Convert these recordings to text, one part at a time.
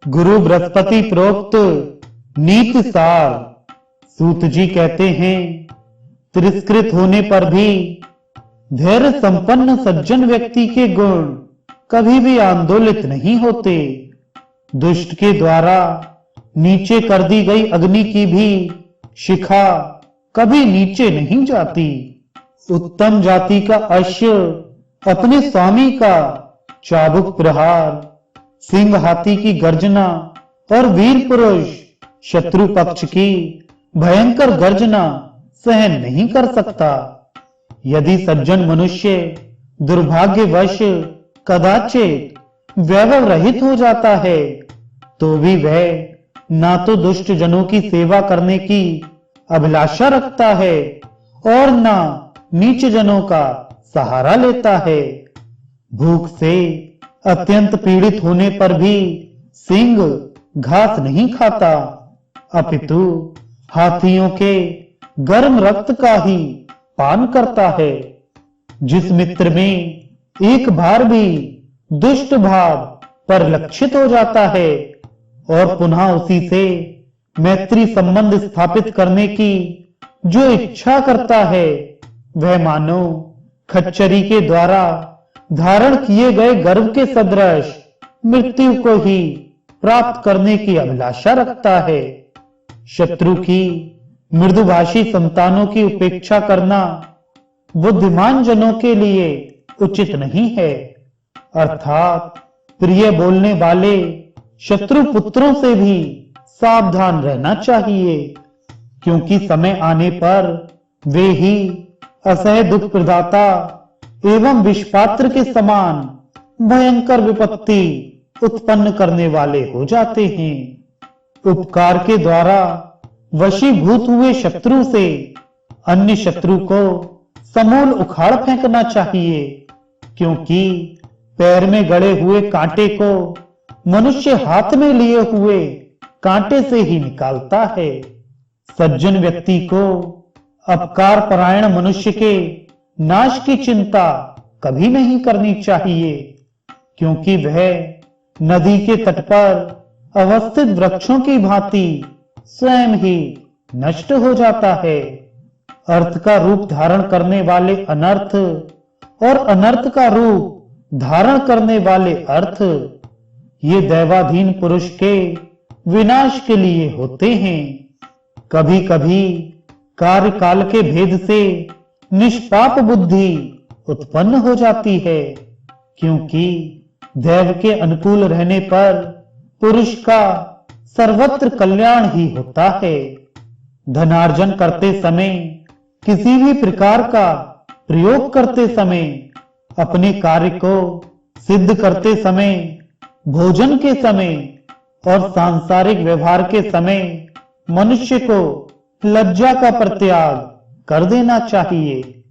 गुरु बृहस्पति प्रोक्त नीति सार। सूत जी कहते हैं, तिरस्कृत होने पर भी धैर्य संपन्न सज्जन व्यक्ति के गुण कभी भी आंदोलित नहीं होते। दुष्ट के द्वारा नीचे कर दी गई अग्नि की भी शिखा कभी नीचे नहीं जाती। उत्तम जाति का अश्व अपने स्वामी का चाबुक प्रहार, सिंह हाथी की गर्जना और वीर पुरुष शत्रु पक्ष की भयंकर गर्जना सहन नहीं कर सकता। यदि सज्जन मनुष्य दुर्भाग्यवश कदाचित वैभव रहित हो जाता है तो भी वह ना तो दुष्ट जनों की सेवा करने की अभिलाषा रखता है और ना नीच जनों का सहारा लेता है। भूख से अत्यंत पीड़ित होने पर भी सिंह घास नहीं खाता, अपितु हाथियों के गर्म रक्त का ही पान करता है। जिस मित्र में एक बार भी दुष्ट भाव परिलक्षित हो जाता है और पुनः उसी से मैत्री संबंध स्थापित करने की जो इच्छा करता है, वह मानो खच्चरी के द्वारा धारण किए गए गर्भ के सदृश मृत्यु को ही प्राप्त करने की अभिलाषा रखता है। शत्रु की मृदुभाषी संतानों की उपेक्षा करना बुद्धिमान जनों के लिए उचित नहीं है। अर्थात प्रिय बोलने वाले शत्रु पुत्रों से भी सावधान रहना चाहिए, क्योंकि समय आने पर वे ही असह्य दुख प्रदाता एवं विषपात्र के समान भयंकर विपत्ति उत्पन्न करने वाले हो जाते हैं। उपकार के द्वारा वशीभूत हुए शत्रु से अन्य शत्रु को समूल उखाड़ फेंकना चाहिए, क्योंकि पैर में गड़े हुए कांटे को मनुष्य हाथ में लिए हुए कांटे से ही निकालता है। सज्जन व्यक्ति को अपकार परायण मनुष्य के नाश की चिंता कभी नहीं करनी चाहिए, क्योंकि वह नदी के तट पर अवस्थित वृक्षों की भांति स्वयं ही नष्ट हो जाता है। अर्थ का रूप धारण करने वाले अनर्थ और अनर्थ का रूप धारण करने वाले अर्थ, ये दैवाधीन पुरुष के विनाश के लिए होते हैं। कभी कभी कार्य काल के भेद से निष्पाप बुद्धि उत्पन्न हो जाती है, क्योंकि दैव के अनुकूल रहने पर पुरुष का सर्वत्र कल्याण ही होता है। धनार्जन करते समय, किसी भी प्रकार का प्रयोग करते समय, अपने कार्य को सिद्ध करते समय, भोजन के समय और सांसारिक व्यवहार के समय मनुष्य को लज्जा का परित्याग कर देना चाहिए।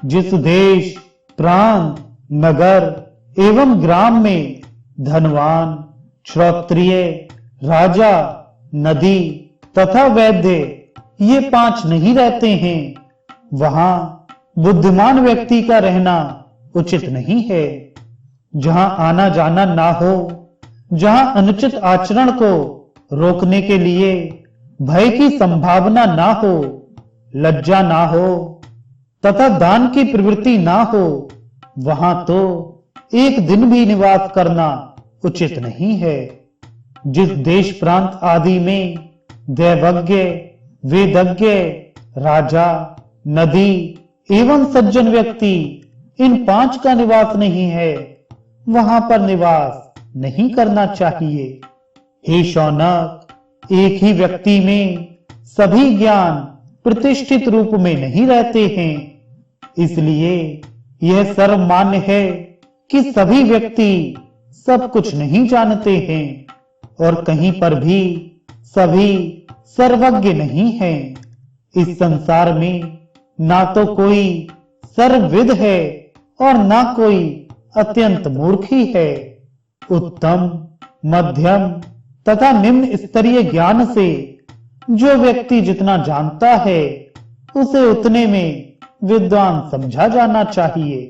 जिस देश, प्रांत, नगर एवं ग्राम में धनवान, क्षत्रिय, राजा, नदी तथा वैद्य ये पांच नहीं रहते हैं, वहां बुद्धिमान व्यक्ति का रहना उचित नहीं है। जहां आना जाना ना हो, जहां अनुचित आचरण को रोकने के लिए भय की संभावना ना हो, लज्जा ना हो तथा दान की प्रवृत्ति ना हो, वहां तो एक दिन भी निवास करना उचित नहीं है। जिस देश प्रांत आदि में दैवज्ञ, वेदज्ञ, राजा, नदी एवं सज्जन व्यक्ति इन पांच का निवास नहीं है, वहां पर निवास नहीं करना चाहिए। हे शौनक, एक ही व्यक्ति में सभी ज्ञान प्रतिष्ठित रूप में नहीं रहते हैं, इसलिए यह सर्वमान्य है कि सभी व्यक्ति सब कुछ नहीं जानते हैं और कहीं पर भी सभी सर्वज्ञ नहीं हैं। इस संसार में ना तो कोई सर्वविद है और ना कोई अत्यंत मूर्ख ही है। उत्तम, मध्यम तथा निम्न स्तरीय ज्ञान से जो व्यक्ति जितना जानता है, उसे उतने में विद्वान समझा जाना चाहिए।